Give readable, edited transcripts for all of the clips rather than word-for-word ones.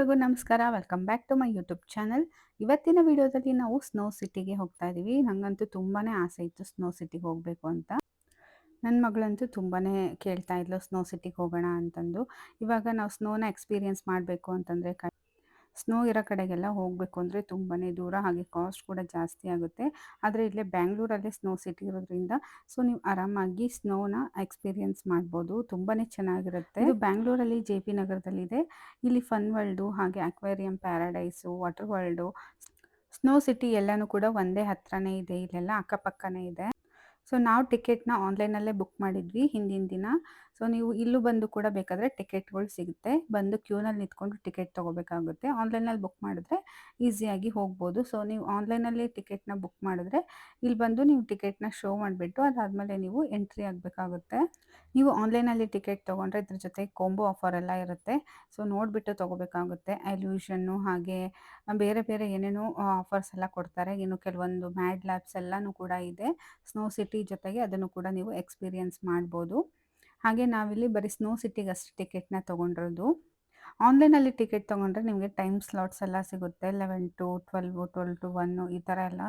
ಎಲ್ರಿಗೂ ನಮಸ್ಕಾರ. Welcome back to my YouTube channel. ಇವತ್ತಿನ ವಿಡಿಯೋದಲ್ಲಿ ನಾವು ಸ್ನೋ ಸಿಟಿಗೆ ಹೋಗ್ತಾ ಇದ್ದೀವಿ. ನನಗಂತೂ ತುಂಬಾನೇ ಆಸೆ ಇತ್ತು ಸ್ನೋ ಸಿಟಿಗೆ ಹೋಗಬೇಕು ಅಂತ. ನನ್ನ ಮಗಳಂತೂ ತುಂಬಾನೇ ಕೇಳ್ತಾ ಇದ್ಲು ಸ್ನೋ ಸಿಟಿಗೆ ಹೋಗೋಣ ಅಂತಂದು. ಇವಾಗ ನಾವು ಸ್ನೋನ ಎಕ್ಸ್ಪೀರಿಯನ್ಸ್ ಮಾಡಬೇಕು ಅಂತಂದರೆ ಸ್ನೋ ಇರೋ ಕಡೆಗೆಲ್ಲ ಹೋಗಬೇಕು ಅಂದರೆ ತುಂಬಾ ದೂರ, ಹಾಗೆ ಕಾಸ್ಟ್ ಕೂಡ ಜಾಸ್ತಿ ಆಗುತ್ತೆ. ಆದರೆ ಇಲ್ಲೇ ಬ್ಯಾಂಗ್ಳೂರಲ್ಲೇ ಸ್ನೋ ಸಿಟಿ ಇರೋದ್ರಿಂದ ಸೊ ನೀವು ಆರಾಮಾಗಿ ಸ್ನೋನ ಎಕ್ಸ್ಪೀರಿಯನ್ಸ್ ಮಾಡ್ಬೋದು. ತುಂಬಾ ಚೆನ್ನಾಗಿರುತ್ತೆ. ಇದು ಬ್ಯಾಂಗ್ಳೂರಲ್ಲಿ JP ನಗರದಲ್ಲಿದೆ. ಇಲ್ಲಿ ಫನ್ ವರ್ಲ್ಡು, ಹಾಗೆ aquarium, paradise, water world, snow city ಎಲ್ಲನೂ ಕೂಡ ಒಂದೇ ಹತ್ರನೇ ಇದೆ. ಇಲ್ಲೆಲ್ಲ ಅಕ್ಕಪಕ್ಕನೇ ಇದೆ. ಸೊ ನಾವು ಟಿಕೆಟ್ನ ಆನ್ಲೈನಲ್ಲೇ ಬುಕ್ ಮಾಡಿದ್ವಿ ಹಿಂದಿನ ದಿನ. ಸೊ ನೀವು ಇಲ್ಲೂ ಬಂದು ಕೂಡ ಬೇಕಾದರೆ ಟಿಕೆಟ್ಗಳು ಸಿಗುತ್ತೆ. ಬಂದು ಕ್ಯೂನಲ್ಲಿ ನಿಂತ್ಕೊಂಡು ಟಿಕೆಟ್ ತೊಗೋಬೇಕಾಗುತ್ತೆ. ಆನ್ಲೈನಲ್ಲಿ ಬುಕ್ ಮಾಡಿದ್ರೆ ಈಸಿಯಾಗಿ ಹೋಗ್ಬೋದು. ಸೊ ನೀವು ಆನ್ಲೈನಲ್ಲಿ ಟಿಕೆಟ್ನ ಬುಕ್ ಮಾಡಿದ್ರೆ ಇಲ್ಲಿ ಬಂದು ನೀವು ಟಿಕೆಟ್ನ ಶೋ ಮಾಡಿಬಿಟ್ಟು ಅದಾದಮೇಲೆ ನೀವು ಎಂಟ್ರಿ ಆಗಬೇಕಾಗುತ್ತೆ. ನೀವು ಆನ್ಲೈನಲ್ಲಿ ಟಿಕೆಟ್ ತೊಗೊಂಡ್ರೆ ಇದ್ರ ಜೊತೆ ಕಾಂಬೋ ಆಫರ್ ಎಲ್ಲ ಇರುತ್ತೆ. ಸೊ ನೋಡಿಬಿಟ್ಟು ತೊಗೋಬೇಕಾಗುತ್ತೆ. ಎಲ್ಯೂಷನ್ನು, ಹಾಗೆ ಬೇರೆ ಬೇರೆ ಏನೇನೋ ಆಫರ್ಸ್ ಎಲ್ಲ ಕೊಡ್ತಾರೆ. ಇನ್ನು ಕೆಲವೊಂದು ಮ್ಯಾಡ್ ಲ್ಯಾಬ್ಸ್ ಎಲ್ಲನೂ ಕೂಡ ಇದೆ ಸ್ನೋ ಸಿಟಿ ಜೊತೆಗೆ. ಅದನ್ನು ಕೂಡ ನೀವು ಎಕ್ಸ್ಪೀರಿಯನ್ಸ್ ಮಾಡ್ಬೋದು. ಹಾಗೆ ನಾವಿಲ್ಲಿ ಬರೀ ಸ್ನೋ ಸಿಟಿಗಷ್ಟು ಟಿಕೆಟ್ನ ತೊಗೊಂಡಿರೋದು. ಆನ್ಲೈನಲ್ಲಿ ಟಿಕೆಟ್ ತೊಗೊಂಡ್ರೆ ನಿಮಗೆ ಟೈಮ್ ಸ್ಲಾಟ್ಸ್ ಎಲ್ಲ ಸಿಗುತ್ತೆ. 11 ಟು 12, 12 ಟು 1 ಈ ಥರ ಎಲ್ಲ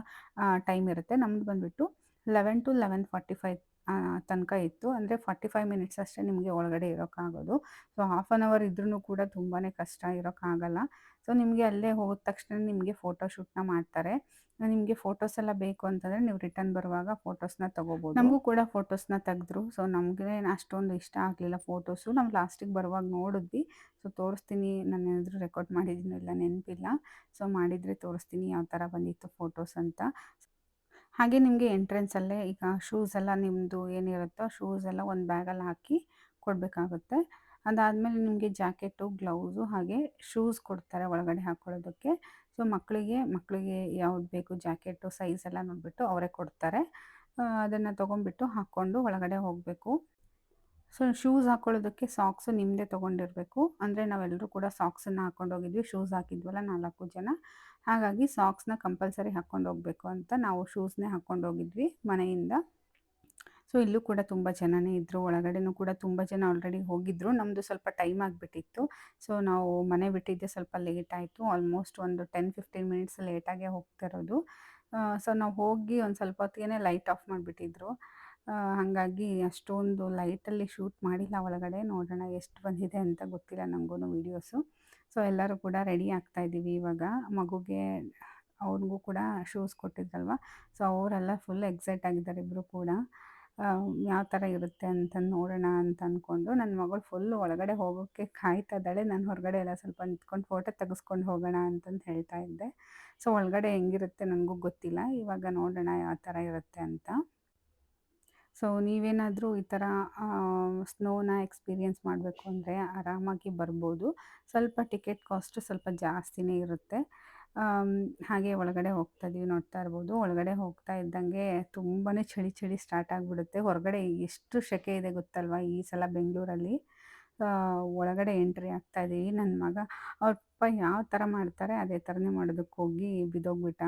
ಟೈಮ್ ಇರುತ್ತೆ. ನಮ್ದು ಬಂದುಬಿಟ್ಟು 11 ಟು 11:45 ತನಕ ಇತ್ತು. ಅಂದರೆ 45 ಮಿನಿಟ್ಸ್ ಅಷ್ಟೇ ನಿಮಗೆ ಒಳಗಡೆ ಇರೋಕ್ಕಾಗೋದು. ಸೊ ಹಾಫ್ ಆನ್ ಅವರ್ ಇದ್ರೂ ಕೂಡ ತುಂಬಾ ಕಷ್ಟ, ಇರೋಕ್ಕಾಗಲ್ಲ. ಸೊ ನಿಮಗೆ ಅಲ್ಲೇ ಹೋದ ತಕ್ಷಣ ನಿಮಗೆ ಫೋಟೋಶೂಟ್ನ ಮಾಡ್ತಾರೆ. ನಿಮಗೆ ಫೋಟೋಸ್ ಎಲ್ಲ ಬೇಕು ಅಂತಂದರೆ ನೀವು ರಿಟರ್ನ್ ಬರುವಾಗ ಫೋಟೋಸ್ನ ತೊಗೋಬೋದು. ನಮಗೂ ಕೂಡ ಫೋಟೋಸ್ನ ತೆಗೆದ್ರು. ಸೊ ನಮಗೆ ಅಷ್ಟೊಂದು ಇಷ್ಟ ಆಗಲಿಲ್ಲ ಫೋಟೋಸು. ನಾವು ಲಾಸ್ಟಿಗೆ ಬರುವಾಗ ನೋಡಿದ್ವಿ. ಸೊ ತೋರಿಸ್ತೀನಿ, ನಾನು ಏನಾದರೂ ರೆಕಾರ್ಡ್ ಮಾಡಿದ್ದೀನೋ ಇಲ್ಲ ನೆನಪಿಲ್ಲ. ಸೊ ಮಾಡಿದರೆ ತೋರಿಸ್ತೀನಿ ಯಾವ ಥರ ಬಂದಿತ್ತು ಫೋಟೋಸ್ ಅಂತ. ಹಾಗೆ ನಿಮಗೆ ಎಂಟ್ರೆನ್ಸಲ್ಲೇ ಈಗ ಶೂಸ್ ಎಲ್ಲ ನಿಮ್ಮದು ಏನಿರುತ್ತೋ ಶೂಸ್ ಎಲ್ಲ ಒಂದು ಬ್ಯಾಗಲ್ಲಿ ಹಾಕಿ ಕೊಡಬೇಕಾಗುತ್ತೆ. ಅದಾದಮೇಲೆ ನಿಮಗೆ ಜಾಕೆಟು, ಗ್ಲೌಸು, ಹಾಗೆ ಶೂಸ್ ಕೊಡ್ತಾರೆ ಒಳಗಡೆ ಹಾಕ್ಕೊಳ್ಳೋದಕ್ಕೆ. ಸೊ ಮಕ್ಕಳಿಗೆ ಯಾವ್ದು ಬೇಕು ಜಾಕೆಟು ಸೈಜ್ ಎಲ್ಲ ನೋಡಿಬಿಟ್ಟು ಅವರೇ ಕೊಡ್ತಾರೆ. ಅದನ್ನು ತೊಗೊಂಡ್ಬಿಟ್ಟು ಹಾಕ್ಕೊಂಡು ಒಳಗಡೆ ಹೋಗಬೇಕು. ಸೊ ಶೂಸ್ ಹಾಕ್ಕೊಳ್ಳೋದಕ್ಕೆ ಸಾಕ್ಸು ನಿಮ್ಮದೇ ತೊಗೊಂಡಿರಬೇಕು. ಅಂದರೆ ನಾವೆಲ್ಲರೂ ಕೂಡ ಸಾಕ್ಸನ್ನು ಹಾಕ್ಕೊಂಡು ಹೋಗಿದ್ವಿ. ಶೂಸ್ ಹಾಕಿದ್ವಲ್ಲ 4 ಜನ, ಹಾಗಾಗಿ ಸಾಕ್ಸ್ನ ಕಂಪಲ್ಸರಿ ಹಾಕ್ಕೊಂಡು ಹೋಗಬೇಕು ಅಂತ ನಾವು ಶೂಸ್ನೇ ಹಾಕ್ಕೊಂಡು ಹೋಗಿದ್ವಿ ಮನೆಯಿಂದ. ಸೊ ಇಲ್ಲೂ ಕೂಡ ತುಂಬ ಜನನೇ ಇದ್ದರು. ಒಳಗಡೆನೂ ಕೂಡ ತುಂಬ ಜನ ಆಲ್ರೆಡಿ ಹೋಗಿದ್ದರು. ನಮ್ಮದು ಸ್ವಲ್ಪ ಟೈಮ್ ಆಗಿಬಿಟ್ಟಿತ್ತು. ಸೊ ನಾವು ಮನೆ ಬಿಟ್ಟಿದ್ದೆ ಸ್ವಲ್ಪ ಲೇಟ್ ಆಯಿತು. ಆಲ್ಮೋಸ್ಟ್ ಒಂದು 10-15 ಮಿನಿಟ್ಸ್ ಲೇಟಾಗೇ ಹೋಗ್ತಿರೋದು. ಸೊ ನಾವು ಹೋಗಿ ಒಂದು ಸ್ವಲ್ಪ ಹೊತ್ತಿಗೆ ಲೈಟ್ ಆಫ್ ಮಾಡಿಬಿಟ್ಟಿದ್ರು. ಹಾಗಾಗಿ ಅಷ್ಟೊಂದು ಲೈಟಲ್ಲಿ ಶೂಟ್ ಮಾಡಿಲ್ಲ ಒಳಗಡೆ. ನೋಡೋಣ ಎಷ್ಟು ಬಂದಿದೆ ಅಂತ ಗೊತ್ತಿಲ್ಲ ನನಗೂ ವೀಡಿಯೋಸು. ಸೊ ಎಲ್ಲರೂ ಕೂಡ ರೆಡಿ ಆಗ್ತಾಯಿದ್ದೀವಿ ಇವಾಗ. ಮಗುಗೆ ಅವ್ರಿಗೂ ಕೂಡ ಶೂಸ್ ಕೊಟ್ಟಿದ್ರಲ್ವ, ಸೊ ಅವರೆಲ್ಲ ಫುಲ್ ಎಕ್ಸೈಟ್ ಆಗಿದ್ದಾರೆ ಇಬ್ಬರು ಕೂಡ. ಯಾವ ಥರ ಇರುತ್ತೆ ಅಂತ ನೋಡೋಣ ಅಂತ ಅಂದ್ಕೊಂಡು ನನ್ನ ಮಗಳು ಫುಲ್ಲು ಒಳಗಡೆ ಹೋಗೋಕ್ಕೆ ಕಾಯ್ತಾ ಇದ್ದಾಳೆ. ನಾನು ಹೊರಗಡೆ ಎಲ್ಲ ಸ್ವಲ್ಪ ನಿಂತ್ಕೊಂಡು ಫೋಟೋ ತೆಗೆಸ್ಕೊಂಡು ಹೋಗೋಣ ಅಂತಂದು ಹೇಳ್ತಾ ಇದ್ದೆ. ಸೊ ಒಳಗಡೆ ಹೆಂಗಿರುತ್ತೆ ನನಗೂ ಗೊತ್ತಿಲ್ಲ. ಇವಾಗ ನೋಡೋಣ ಯಾವ ಥರ ಇರುತ್ತೆ ಅಂತ. ಸೊ ನೀವೇನಾದರೂ ಈ ಥರ ಸ್ನೋನ ಎಕ್ಸ್ಪೀರಿಯನ್ಸ್ ಮಾಡಬೇಕು ಅಂದರೆ ಆರಾಮಾಗಿ ಬರ್ಬೋದು. ಸ್ವಲ್ಪ ಟಿಕೆಟ್ ಕಾಸ್ಟು ಸ್ವಲ್ಪ ಜಾಸ್ತಿನೇ ಇರುತ್ತೆ. ಹಾಗೆ ಒಳಗಡೆ ಹೋಗ್ತಾ ಇದ್ದೀವಿ, ನೋಡ್ತಾ ಇರ್ಬೋದು. ಒಳಗಡೆ ಹೋಗ್ತಾ ಇದ್ದಂಗೆ ತುಂಬಾ ಚಳಿ ಸ್ಟಾರ್ಟ್ ಆಗಿಬಿಡುತ್ತೆ. ಹೊರಗಡೆ ಎಷ್ಟು ಸೆಕೆ ಇದೆ ಗೊತ್ತಲ್ವ ಈ ಸಲ ಬೆಂಗಳೂರಲ್ಲಿ. ಒಳಗಡೆ ಎಂಟ್ರಿ ಆಗ್ತಾ ಇದ್ದೀವಿ. ನನ್ನ ಮಗ ಅವ್ರ ಪಪ್ಪ ಯಾವ ಥರ ಮಾಡ್ತಾರೆ ಅದೇ ಥರನೇ ಮಾಡೋದಕ್ಕೆ ಹೋಗಿ ಬಿದ್ದೋಗ್ಬಿಟ್ಟ.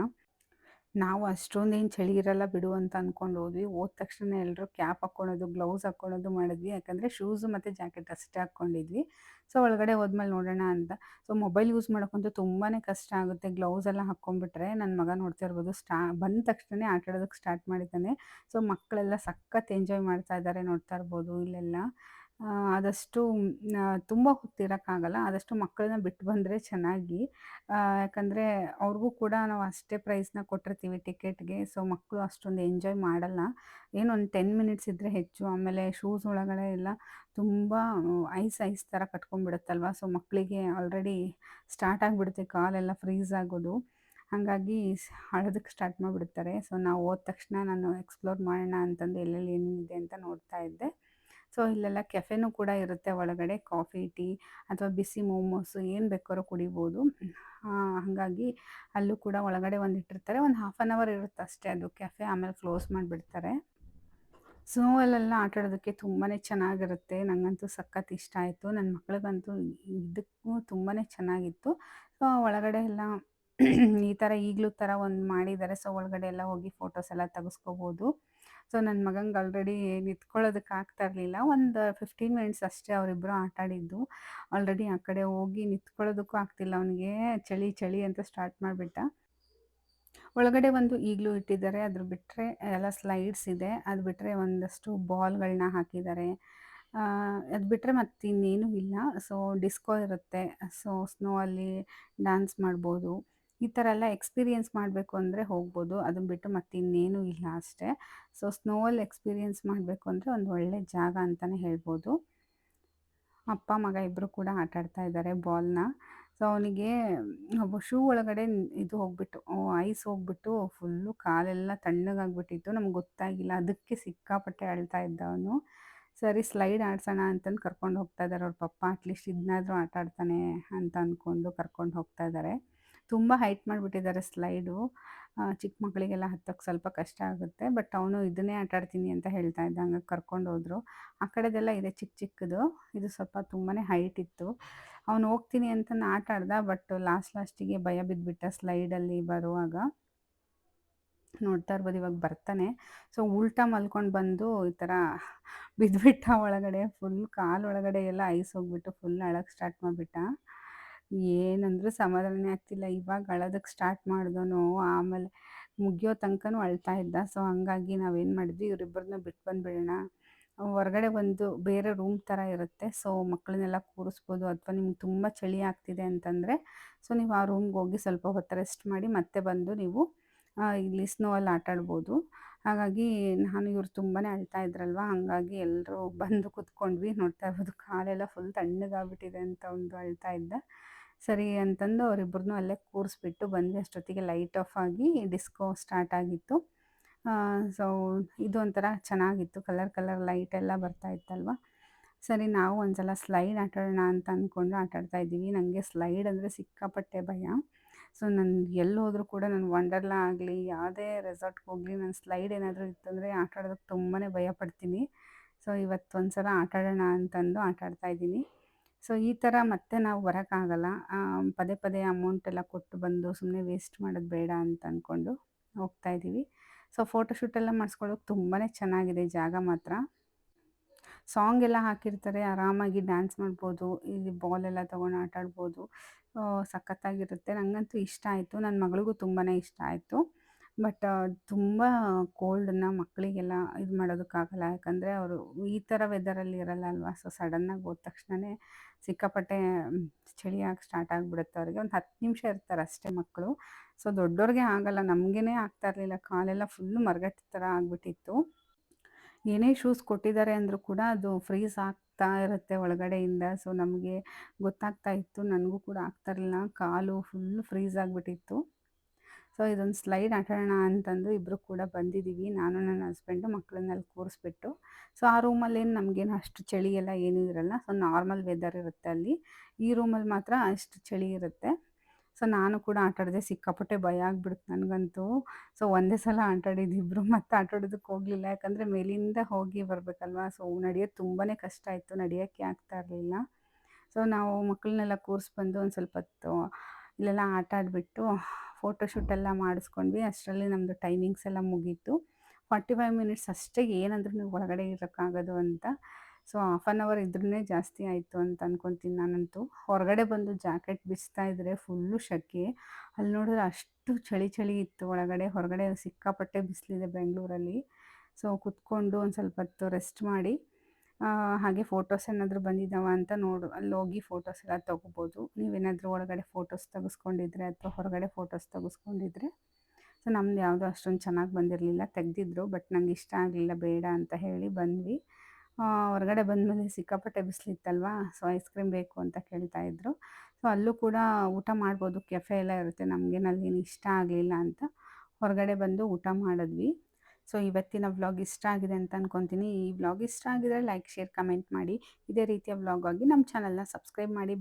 ನಾವು ಅಷ್ಟೊಂದೇನು ಚಳಿ ಇರಲ್ಲ ಬಿಡು ಅಂತ ಅಂದ್ಕೊಂಡು ಹೋದ್ವಿ. ಹೋದ ತಕ್ಷಣ ಎಲ್ಲರೂ ಕ್ಯಾಪ್ ಹಾಕ್ಕೊಳ್ಳೋದು, ಗ್ಲೌಸ್ ಹಾಕ್ಕೊಳ್ಳೋದು ಮಾಡಿದ್ವಿ. ಯಾಕಂದರೆ ಶೂಸು ಮತ್ತು ಜಾಕೆಟ್ ಅಷ್ಟೇ ಹಾಕ್ಕೊಂಡಿದ್ವಿ. ಸೊ ಒಳಗಡೆ ಹೋದ್ಮೇಲೆ ನೋಡೋಣ ಅಂತ. ಸೊ ಮೊಬೈಲ್ ಯೂಸ್ ಮಾಡೋಕ್ಕಂತೂ ತುಂಬಾ ಕಷ್ಟ ಆಗುತ್ತೆ ಗ್ಲೌಸ್ ಎಲ್ಲ ಹಾಕ್ಕೊಂಡ್ಬಿಟ್ರೆ. ನನ್ನ ಮಗ ನೋಡ್ತಾ ಇರ್ಬೋದು, ಬಂದ ತಕ್ಷಣ ಆಟ ಆಡೋದಕ್ಕೆ ಸ್ಟಾರ್ಟ್ ಮಾಡಿದ್ದಾನೆ. ಸೊ ಮಕ್ಕಳೆಲ್ಲ ಸಖತ್ ಎಂಜಾಯ್ ಮಾಡ್ತಾ ಇದ್ದಾರೆ, ನೋಡ್ತಾ ಇರ್ಬೋದು ಇಲ್ಲೆಲ್ಲ. ಆದಷ್ಟು ತುಂಬ ಹೊತ್ತಿರೋಕ್ಕಾಗಲ್ಲ. ಆದಷ್ಟು ಮಕ್ಕಳನ್ನ ಬಿಟ್ಟು ಬಂದರೆ ಚೆನ್ನಾಗಿ. ಯಾಕಂದರೆ ಅವ್ರಿಗೂ ಕೂಡ ನಾವು ಅಷ್ಟೇ ಪ್ರೈಸ್ನ ಕೊಟ್ಟಿರ್ತೀವಿ ಟಿಕೆಟ್ಗೆ. ಸೊ ಮಕ್ಕಳು ಅಷ್ಟೊಂದು ಎಂಜಾಯ್ ಮಾಡಲ್ಲ. ಏನು ಒಂದು 10 ಮಿನಿಟ್ಸ್ ಇದ್ದರೆ ಹೆಚ್ಚು. ಆಮೇಲೆ ಶೂಸ್ ಒಳಗಡೆ ಎಲ್ಲ ತುಂಬ ಐಸ್ ಥರ ಕಟ್ಕೊಂಡ್ಬಿಡುತ್ತಲ್ವ. ಸೊ ಮಕ್ಕಳಿಗೆ ಆಲ್ರೆಡಿ ಸ್ಟಾರ್ಟ್ ಆಗಿಬಿಡುತ್ತೆ, ಕಾಲೆಲ್ಲ ಫ್ರೀಸ್ ಆಗೋದು. ಹಾಗಾಗಿ ಅಳೋದಕ್ಕೆ ಸ್ಟಾರ್ಟ್ ಮಾಡಿಬಿಡ್ತಾರೆ. ಸೊ ನಾವು ಹೋದ ತಕ್ಷಣ ನಾನು ಎಕ್ಸ್ಪ್ಲೋರ್ ಮಾಡೋಣ ಅಂತಂದು ಎಲ್ಲೆಲ್ಲಿ ಏನೇನಿದೆ ಅಂತ ನೋಡ್ತಾ ಇದ್ದೆ. ಸೊ ಇಲ್ಲೆಲ್ಲ ಕೆಫೆನೂ ಕೂಡ ಇರುತ್ತೆ ಒಳಗಡೆ. ಕಾಫಿ, ಟೀ ಅಥವಾ ಬಿಸಿ ಮೋಮೋಸು ಏನು ಬೇಕಾದ್ರೂ ಕುಡಿಬೋದು. ಹಾಗಾಗಿ ಅಲ್ಲೂ ಕೂಡ ಒಳಗಡೆ ಒಂದು ಇಟ್ಟಿರ್ತಾರೆ. ಒಂದು ಹಾಫ್ ಆನ್ ಅವರ್ ಇರುತ್ತೆ ಅಷ್ಟೇ ಅದು ಕೆಫೆ, ಆಮೇಲೆ ಕ್ಲೋಸ್ ಮಾಡಿಬಿಡ್ತಾರೆ. ಸ್ನೋವಲ್ಲೆಲ್ಲ ಆಟ ಆಡೋದಕ್ಕೆ ತುಂಬಾ ಚೆನ್ನಾಗಿರುತ್ತೆ. ನನಗಂತೂ ಸಖತ್ ಇಷ್ಟ ಆಯಿತು. ನನ್ನ ಮಕ್ಳಿಗಂತೂ ಇದಕ್ಕೂ ತುಂಬಾ ಚೆನ್ನಾಗಿತ್ತು. ಸೊ ಒಳಗಡೆ ಎಲ್ಲ ಈ ಥರ ಈಗಲೂ ಥರ ಒಂದು ಮಾಡಿದ್ದಾರೆ. ಸೊ ಒಳಗಡೆ ಎಲ್ಲ ಹೋಗಿ ಫೋಟೋಸ್ ಎಲ್ಲ ತೆಗೆಸ್ಕೋಬೋದು. ಸೊ ನನ್ನ ಮಗಂಗೆ ಆಲ್ರೆಡಿ ನಿಂತ್ಕೊಳ್ಳೋದಕ್ಕೆ ಆಗ್ತಾ ಇರಲಿಲ್ಲ. ಒಂದು 15 ಮಿನಿಟ್ಸ್ ಅಷ್ಟೇ ಅವರಿಬ್ಬರು ಆಟ ಆಡಿದ್ದು. ಆಲ್ರೆಡಿ ಆ ಕಡೆ ಹೋಗಿ ನಿಂತ್ಕೊಳ್ಳೋದಕ್ಕೂ ಆಗ್ತಿಲ್ಲ ಅವನಿಗೆ. ಚಳಿ ಚಳಿ ಅಂತ ಸ್ಟಾರ್ಟ್ ಮಾಡಿಬಿಟ್ಟ. ಒಳಗಡೆ ಒಂದು ಈಗಲೂ ಇಟ್ಟಿದ್ದಾರೆ. ಅದ್ರ ಬಿಟ್ಟರೆ ಎಲ್ಲ ಸ್ಲೈಡ್ಸ್ ಇದೆ. ಅದು ಬಿಟ್ಟರೆ ಒಂದಷ್ಟು ಬಾಲ್ಗಳನ್ನ ಹಾಕಿದ್ದಾರೆ. ಅದು ಬಿಟ್ಟರೆ ಮತ್ತಿನ್ನೇನೂ ಇಲ್ಲ. ಸೊ ಡಿಸ್ಕೋ ಇರುತ್ತೆ. ಸೊ ಸ್ನೋ ಅಲ್ಲಿ ಡ್ಯಾನ್ಸ್ ಮಾಡ್ಬೋದು. ಈ ಥರ ಎಲ್ಲ ಎಕ್ಸ್ಪೀರಿಯೆನ್ಸ್ ಮಾಡಬೇಕು ಅಂದರೆ ಹೋಗ್ಬೋದು. ಅದನ್ನ ಬಿಟ್ಟು ಮತ್ತಿನ್ನೇನೂ ಇಲ್ಲ ಅಷ್ಟೇ. ಸೊ ಸ್ನೋವಲ್ಲಿ ಎಕ್ಸ್ಪೀರಿಯೆನ್ಸ್ ಮಾಡಬೇಕು ಅಂದರೆ ಒಂದು ಒಳ್ಳೆ ಜಾಗ ಅಂತಲೇ ಹೇಳ್ಬೋದು. ಅಪ್ಪ ಮಗ ಇಬ್ಬರು ಕೂಡ ಆಟ ಆಡ್ತಾ ಇದ್ದಾರೆ ಬಾಲ್ನ. ಸೊ ಅವನಿಗೆ ಶೂ ಒಳಗಡೆ ಇದು ಹೋಗ್ಬಿಟ್ಟು ಐಸ್ ಹೋಗ್ಬಿಟ್ಟು ಫುಲ್ಲು ಕಾಲೆಲ್ಲ ತಣ್ಣಗಾಗ್ಬಿಟ್ಟಿತ್ತು. ನಮ್ಗೆ ಗೊತ್ತಾಗಿಲ್ಲ. ಅದಕ್ಕೆ ಸಿಕ್ಕಾಪಟ್ಟೆ ಅಳ್ತಾ ಇದ್ದ ಅವನು. ಸರಿ ಸ್ಲೈಡ್ ಆಡ್ಸೋಣ ಅಂತಂದು ಕರ್ಕೊಂಡು ಹೋಗ್ತಾ ಇದ್ದಾರೆ ಅವ್ರ ಪಪ್ಪ. ಅಟ್ಲೀಸ್ಟ್ ಇದನ್ನಾದರೂ ಆಟ ಆಡ್ತಾನೆ ಅಂತ ಅಂದ್ಕೊಂಡು ಕರ್ಕೊಂಡು ಹೋಗ್ತಾ ಇದ್ದಾರೆ. ತುಂಬ ಹೈಟ್ ಮಾಡಿಬಿಟ್ಟಿದ್ದಾರೆ ಸ್ಲೈಡು. ಚಿಕ್ಕ ಮಕ್ಕಳಿಗೆಲ್ಲ ಹತ್ತೋಕ್ಕೆ ಸ್ವಲ್ಪ ಕಷ್ಟ ಆಗುತ್ತೆ. ಬಟ್ ಅವನು ಇದನ್ನೇ ಆಟ ಆಡ್ತೀನಿ ಅಂತ ಹೇಳ್ತಾ ಇದ್ದ. ಹಂಗಾಗಿ ಕರ್ಕೊಂಡು ಹೋದ್ರು. ಆ ಕಡೆದೆಲ್ಲ ಇದೆ ಚಿಕ್ಕ ಚಿಕ್ಕದು. ಇದು ಸ್ವಲ್ಪ ತುಂಬಾ ಹೈಟ್ ಇತ್ತು. ಅವನು ಹೋಗ್ತೀನಿ ಅಂತ ಆಟ ಆಡ್ದ. ಬಟ್ ಲಾಸ್ಟಿಗೆ ಭಯ ಬಿದ್ದುಬಿಟ್ಟ ಸ್ಲೈಡಲ್ಲಿ ಬರುವಾಗ. ನೋಡ್ತಾ ಇರ್ಬೋದು ಇವಾಗ ಬರ್ತಾನೆ. ಸೊ ಉಲ್ಟಾ ಮಲ್ಕೊಂಡು ಬಂದು ಈ ಥರ ಬಿದ್ದುಬಿಟ್ಟ ಒಳಗಡೆ. ಫುಲ್ ಕಾಲೊಳಗಡೆ ಎಲ್ಲ ಐಸ್ ಹೋಗ್ಬಿಟ್ಟು ಫುಲ್ ಅಳಕ್ಕೆ ಸ್ಟಾರ್ಟ್ ಮಾಡಿಬಿಟ್ಟ. ಏನಂದ್ರೂ ಸಮಾಧಾನನೇ ಆಗ್ತಿಲ್ಲ. ಇವಾಗ ಅಳೋದಕ್ಕೆ ಸ್ಟಾರ್ಟ್ ಮಾಡಿದವನು ಆಮೇಲೆ ಮುಗಿಯೋ ತನಕನೂ ಅಳ್ತಾ ಇದ್ದ. ಸೊ ಹಂಗಾಗಿ ನಾವೇನು ಮಾಡಿದ್ವಿ, ಇವರಿಬ್ಬರನ್ನ ಬಿಟ್ಟು ಬಂದುಬಿಡೋಣ. ಹೊರಗಡೆ ಒಂದು ಬೇರೆ ರೂಮ್ ಥರ ಇರುತ್ತೆ. ಸೊ ಮಕ್ಕಳನ್ನೆಲ್ಲ ಕೂರಿಸ್ಬೋದು. ಅಥವಾ ನಿಮ್ಗೆ ತುಂಬ ಚಳಿ ಆಗ್ತಿದೆ ಅಂತಂದರೆ ಸೊ ನೀವು ಆ ರೂಮ್ಗೆ ಹೋಗಿ ಸ್ವಲ್ಪ ಹೊತ್ತು ರೆಸ್ಟ್ ಮಾಡಿ ಮತ್ತೆ ಬಂದು ನೀವು ಇಲ್ಲಿ ಸ್ನೋವಲ್ಲಿ ಆಟ ಆಡ್ಬೋದು. ಹಾಗಾಗಿ ನಾನು ಇವ್ರು ತುಂಬಾ ಅಳ್ತಾ ಇದ್ರಲ್ವ, ಹಾಗಾಗಿ ಎಲ್ಲರೂ ಬಂದು ಕೂತ್ಕೊಂಡ್ವಿ. ನೋಡ್ತಾ ಇರ್ಬೋದು ಕಾಲೆಲ್ಲ ಫುಲ್ ತಣ್ಣಗಾಗ್ಬಿಟ್ಟಿದೆ ಅಂತ ಒಂದು ಅಳ್ತಾ ಇದ್ದ. ಸರಿ ಅಂತಂದು ಅವರಿಬ್ಬರನ್ನೂ ಅಲ್ಲೇ ಕೂರಿಸ್ಬಿಟ್ಟು ಬಂದ್ವಿ. ಅಷ್ಟೊತ್ತಿಗೆ ಲೈಟ್ ಆಫ್ ಆಗಿ ಡಿಸ್ಕೋ ಸ್ಟಾರ್ಟ್ ಆಗಿತ್ತು. ಸೊ ಇದು ಒಂಥರ ಚೆನ್ನಾಗಿತ್ತು. ಕಲರ್ ಲೈಟ್ ಎಲ್ಲ ಬರ್ತಾ ಇತ್ತಲ್ವ. ಸರಿ ನಾವು ಒಂದ್ಸಲ ಸ್ಲೈಡ್ ಆಟ ಆಡೋಣ ಅಂತ ಅಂದ್ಕೊಂಡು ಆಟ ಆಡ್ತಾ ಇದ್ದೀವಿ. ನನಗೆ ಸ್ಲೈಡ್ ಅಂದರೆ ಸಿಕ್ಕಾಪಟ್ಟೆ ಭಯ. ಸೊ ನಾನು ಎಲ್ಲಿ ಹೋದರೂ ಕೂಡ ನಾನು ವಂಡರ್ಲಾ ಆಗಲಿ ಯಾವುದೇ ರೆಸಾರ್ಟ್ಗೆ ಹೋಗಲಿ ನಾನು ಸ್ಲೈಡ್ ಏನಾದರೂ ಇತ್ತಂದರೆ ಆಟ ಆಡೋದಕ್ಕೆ ತುಂಬಾ ಭಯ ಪಡ್ತೀನಿ. ಸೊ ಇವತ್ತು ಒಂದು ಸಲ ಆಟ ಆಡೋಣ ಅಂತಂದು ಆಟ ಆಡ್ತಾ ಇದ್ದೀನಿ. ಸೊ ಈ ಥರ ಮತ್ತೆ ನಾವು ಬರೋಕ್ಕಾಗಲ್ಲ. ಪದೇ ಪದೇ ಅಮೌಂಟ್ ಎಲ್ಲ ಕೊಟ್ಟು ಬಂದು ಸುಮ್ಮನೆ ವೇಸ್ಟ್ ಮಾಡೋದು ಬೇಡ ಅಂತ ಅಂದ್ಕೊಂಡು ಹೋಗ್ತಾ ಇದ್ದೀವಿ. ಸೊ ಫೋಟೋಶೂಟೆಲ್ಲ ಮಾಡಿಸ್ಕೊಳ್ಳೋಕೆ ತುಂಬಾ ಚೆನ್ನಾಗಿದೆ ಜಾಗ ಮಾತ್ರ. ಸಾಂಗ್ ಎಲ್ಲ ಹಾಕಿರ್ತಾರೆ. ಆರಾಮಾಗಿ ಡ್ಯಾನ್ಸ್ ಮಾಡ್ಬೋದು. ಇಲ್ಲಿ ಬಾಲೆಲ್ಲ ತೊಗೊಂಡು ಆಟ ಆಡ್ಬೋದು. ಸಖತ್ತಾಗಿರುತ್ತೆ. ನನಗಂತೂ ಇಷ್ಟ ಆಯಿತು. ನನ್ನ ಮಗಳಿಗೂ ತುಂಬಾ ಇಷ್ಟ ಆಯಿತು. ಬಟ್ ತುಂಬ ಕೋಲ್ಡನ್ನ ಮಕ್ಕಳಿಗೆಲ್ಲ ಇದು ಮಾಡೋದಕ್ಕಾಗಲ್ಲ. ಯಾಕಂದರೆ ಅವರು ಈ ಥರ ವೆದರಲ್ಲಿ ಇರಲ್ಲ ಅಲ್ವಾ. ಸೊ ಸಡನ್ನಾಗಿ ಹೋದ ತಕ್ಷಣವೇ ಸಿಕ್ಕಾಪಟ್ಟೆ ಚಳಿಯಾಗಿ ಸ್ಟಾರ್ಟ್ ಆಗಿಬಿಡುತ್ತೆ ಅವ್ರಿಗೆ. ಒಂದು 10 ನಿಮಿಷ ಇರ್ತಾರೆ ಅಷ್ಟೇ ಮಕ್ಕಳು. ಸೊ ದೊಡ್ಡವ್ರಿಗೆ ಆಗಲ್ಲ. ನಮಗೇ ಆಗ್ತಾ ಇರಲಿಲ್ಲ. ಕಾಲೆಲ್ಲ ಫುಲ್ಲು ಮರಗಟ್ಟ ಥರ ಆಗಿಬಿಟ್ಟಿತ್ತು. ಏನೇ ಶೂಸ್ ಕೊಟ್ಟಿದ್ದಾರೆ ಅಂದರೂ ಕೂಡ ಅದು ಫ್ರೀಸ್ ಆಗ್ತಾ ಇರುತ್ತೆ ಒಳಗಡೆಯಿಂದ. ಸೊ ನಮಗೆ ಗೊತ್ತಾಗ್ತಾ ಇತ್ತು. ನನಗೂ ಕೂಡ ಆಗ್ತಾ ಇರಲಿಲ್ಲ. ಕಾಲು ಫುಲ್ಲು ಫ್ರೀಸ್ ಆಗಿಬಿಟ್ಟಿತ್ತು. ಸೊ ಇದೊಂದು ಸ್ಲೈಡ್ ಆಟ ಆಡೋಣ ಅಂತಂದು ಇಬ್ಬರು ಕೂಡ ಬಂದಿದ್ದೀವಿ. ನಾನು ನನ್ನ ಹಸ್ಬೆಂಡು ಮಕ್ಕಳನ್ನೆಲ್ಲ ಕೂರಿಸ್ಬಿಟ್ಟು. ಸೊ ಆ ರೂಮಲ್ಲೇನು ನಮಗೇನು ಅಷ್ಟು ಚಳಿ ಎಲ್ಲ ಏನೂ ಇರಲ್ಲ. ಸೊ ನಾರ್ಮಲ್ ವೆದರ್ ಇರುತ್ತೆ ಅಲ್ಲಿ. ಈ ರೂಮಲ್ಲಿ ಮಾತ್ರ ಅಷ್ಟು ಚಳಿ ಇರುತ್ತೆ. ಸೊ ನಾನು ಕೂಡ ಆಟ ಆಡಿದೆ. ಸಿಕ್ಕಾಪಟ್ಟೆ ಭಯ ಆಗ್ಬಿಡ್ತು ನನಗಂತೂ. ಸೊ ಒಂದೇ ಸಲ ಆಟ ಆಡಿದ್ದು ಇಬ್ಬರು. ಮತ್ತೆ ಆಟ ಆಡೋದಕ್ಕೆ ಹೋಗಲಿಲ್ಲ. ಯಾಕಂದರೆ ಮೇಲಿಂದ ಹೋಗಿ ಬರಬೇಕಲ್ವ. ಸೊ ನಡೆಯೋದು ತುಂಬಾ ಕಷ್ಟ ಇತ್ತು. ನಡೆಯೋಕ್ಕೆ ಆಗ್ತಾ ಇರಲಿಲ್ಲ. ಸೊ ನಾವು ಮಕ್ಕಳನ್ನೆಲ್ಲ ಕೂರಿಸ್ಬಂದು ಒಂದು ಸ್ವಲ್ಪ ಹೊತ್ತು ಇಲ್ಲೆಲ್ಲ ಆಟ ಆಡಿಬಿಟ್ಟು ಫೋಟೋಶೂಟೆಲ್ಲ ಮಾಡಿಸ್ಕೊಂಡ್ವಿ. ಅಷ್ಟರಲ್ಲಿ ನಮ್ಮದು ಟೈಮಿಂಗ್ಸ್ ಎಲ್ಲ ಮುಗೀತು. 45 ಮಿನಿಟ್ಸ್ ಅಷ್ಟೇ ಏನಂದ್ರೂ ನೀವು ಒಳಗಡೆ ಇರೋಕ್ಕಾಗೋದು ಅಂತ. ಸೊ ಹಾಫ್ ಆನ್ ಅವರ್ ಇದ್ರೇ ಜಾಸ್ತಿ ಆಯಿತು ಅಂತ ಅಂದ್ಕೊತೀನಿ ನಾನಂತೂ. ಹೊರಗಡೆ ಬಂದು ಜಾಕೆಟ್ ಬಿಚ್ತಾ ಇದ್ದರೆ ಫುಲ್ಲು ಸೆಕೆ. ಅಲ್ಲಿ ನೋಡಿದ್ರೆ ಅಷ್ಟು ಚಳಿ ಇತ್ತು ಒಳಗಡೆ. ಹೊರಗಡೆ ಸಿಕ್ಕಾಪಟ್ಟೆ ಬಿಸಿಲಿದೆ ಬೆಂಗಳೂರಲ್ಲಿ. ಸೊ ಕುತ್ಕೊಂಡು ಒಂದು ಸ್ವಲ್ಪ ಹೊತ್ತು ರೆಸ್ಟ್ ಮಾಡಿ ಹಾಗೆ ಫೋಟೋಸ್ ಏನಾದರೂ ಬಂದಿದ್ದಾವ ಅಂತ ಅಲ್ಲಿ ಹೋಗಿ ಫೋಟೋಸ್ ಎಲ್ಲ ತೊಗೋಬೋದು. ನೀವೇನಾದರೂ ಒಳಗಡೆ ಫೋಟೋಸ್ ತೆಗೆಸ್ಕೊಂಡಿದ್ರೆ ಅಥವಾ ಹೊರಗಡೆ ಫೋಟೋಸ್ ತೆಗೆಸ್ಕೊಂಡಿದ್ರೆ. ಸೊ ನಮ್ದು ಯಾವುದೋ ಅಷ್ಟೊಂದು ಚೆನ್ನಾಗಿ ಬಂದಿರಲಿಲ್ಲ. ತೆಗೆದಿದ್ರು. ಬಟ್ ನಂಗೆ ಇಷ್ಟ ಆಗಲಿಲ್ಲ, ಬೇಡ ಅಂತ ಹೇಳಿ ಬಂದ್ವಿ. ಹೊರಗಡೆ ಬಂದಮೇಲೆ ಸಿಕ್ಕಾಪಟ್ಟೆ ಬಿಸಿಲಿತ್ತಲ್ವ. ಸೊ ಐಸ್ ಕ್ರೀಮ್ ಬೇಕು ಅಂತ ಕೇಳ್ತಾಯಿದ್ರು. ಸೊ ಅಲ್ಲೂ ಕೂಡ ಊಟ ಮಾಡ್ಬೋದು. ಕೆಫೆ ಎಲ್ಲ ಇರುತ್ತೆ. ನಮಗೇನು ಅಲ್ಲೇನು ಇಷ್ಟ ಆಗಲಿಲ್ಲ ಅಂತ ಹೊರಗಡೆ ಬಂದು ಊಟ ಮಾಡಿದ್ವಿ. ಸೊ ಇವತ್ತಿನ ವ್ಲಾಗ್ ಇಷ್ಟ ಆಗಿದೆ ಅಂತ ಅಂದ್ಕೊತೀನಿ. ಈ ವ್ಲಾಗ್ ಇಷ್ಟ ಆಗಿದ್ರೆ ಲೈಕ್, ಶೇರ್, ಕಮೆಂಟ್ ಮಾಡಿ. ಇದೇ ರೀತಿಯ ವ್ಲಾಗಾಗಿ ನಮ್ಮ ಚಾನಲ್ನ ಸಬ್ಸ್ಕ್ರೈಬ್ ಮಾಡಿ.